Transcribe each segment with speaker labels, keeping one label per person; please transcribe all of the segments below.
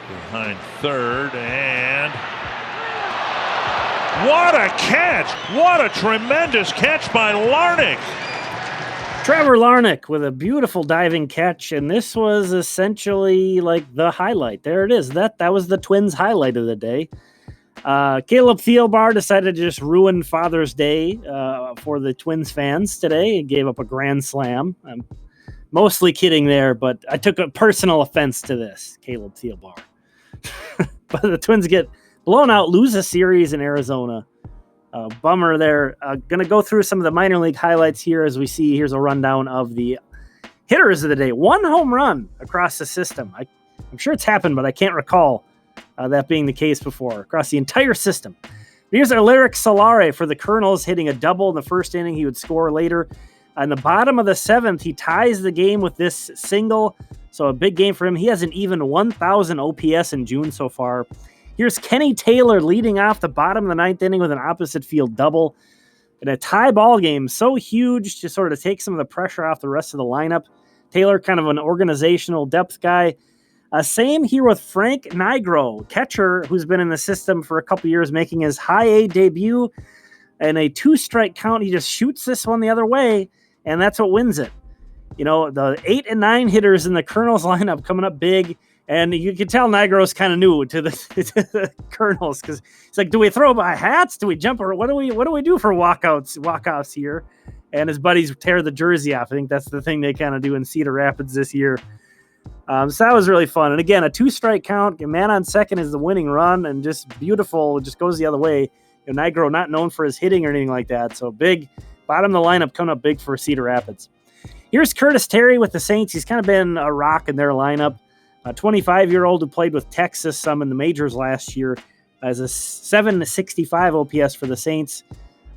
Speaker 1: behind third, and what a catch! What a tremendous catch by Alerick!
Speaker 2: Trevor Alerick with a beautiful diving catch, and this was essentially like the highlight. There it is. That was the Twins' highlight of the day. Caleb Thielbar decided to just ruin Father's Day for the Twins fans today and gave up a grand slam. I'm mostly kidding there, but I took a personal offense to this, Caleb Thielbar. But the Twins get blown out, lose a series in Arizona. Bummer there. Going to go through some of the minor league highlights here as we see. Here's a rundown of the hitters of the day. One home run across the system. I'm sure it's happened, but I can't recall that being the case before across the entire system. Here's Alerick Soularie for the Kernels, hitting a double in the first inning. He would score later. On the bottom of the seventh, he ties the game with this single. So a big game for him. He has an even 1,000 OPS in June so far. Here's Kenny Taylor leading off the bottom of the ninth inning with an opposite field double. In a tie ball game, so huge to sort of take some of the pressure off the rest of the lineup. Taylor, kind of an organizational depth guy. Same here with Frank Nigro, catcher who's been in the system for a couple years, making his high A debut. And a 2-strike count, he just shoots this one the other way, and that's what wins it. You know, the 8 and 9 hitters in the Kernels lineup coming up big, and you can tell Nigro's kind of new to the Kernels because it's like, do we throw by hats? Do we jump, or what do we do for walkouts here? And his buddies tear the jersey off. I think that's the thing they kind of do in Cedar Rapids this year. So that was really fun. And again, a 2-strike count, man on second is the winning run, and just beautiful. It just goes the other way. You know, Nigro not known for his hitting or anything like that. So big, bottom of the lineup coming up big for Cedar Rapids. Here's Curtis Terry with the Saints. He's kind of been a rock in their lineup. A 25-year-old who played with Texas some in the majors last year, as a 765 OPS for the Saints.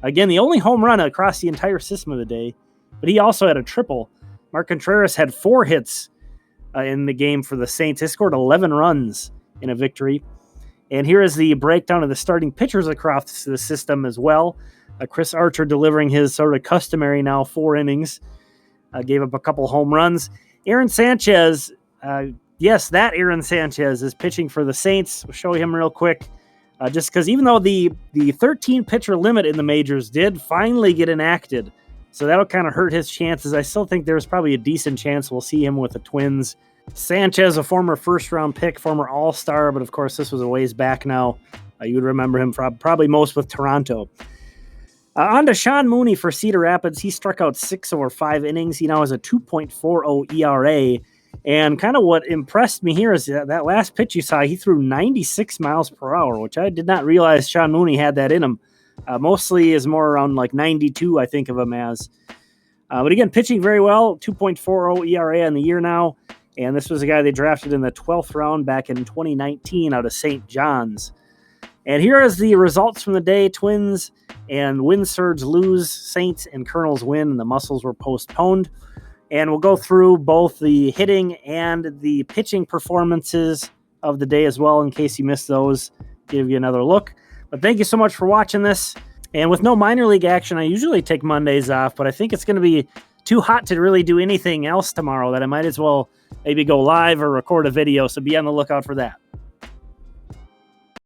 Speaker 2: Again, the only home run across the entire system of the day, but he also had a triple. Mark Contreras had 4 hits in the game for the Saints. He scored 11 runs in a victory. And here is the breakdown of the starting pitchers across the system as well. Chris Archer delivering his sort of customary now 4 innings. Gave up a couple home runs. Aaron Sanchez, yes, that Aaron Sanchez is pitching for the Saints. We'll show him real quick. Just because even though the 13-pitcher limit in the majors did finally get enacted, so that'll kind of hurt his chances. I still think there's probably a decent chance we'll see him with the Twins. Sanchez, a former first-round pick, former All-Star, but of course this was a ways back now. You would remember him probably most with Toronto. On to Sean Mooney for Cedar Rapids. He struck out 6 over 5 innings. He now has a 2.40 ERA. And kind of what impressed me here is that last pitch you saw, he threw 96 miles per hour, which I did not realize Sean Mooney had that in him. Mostly is more around like 92, I think of him as. But again, pitching very well, 2.40 ERA on the year now. And this was a guy they drafted in the 12th round back in 2019 out of St. John's. And here is the results from the day. Twins and Wind Surge lose, Saints and Kernels win, and the Muscles were postponed. And we'll go through both the hitting and the pitching performances of the day as well, in case you missed those, give you another look. But thank you so much for watching this. And with no minor league action, I usually take Mondays off, but I think it's going to be too hot to really do anything else tomorrow that I might as well maybe go live or record a video, so be on the lookout for that.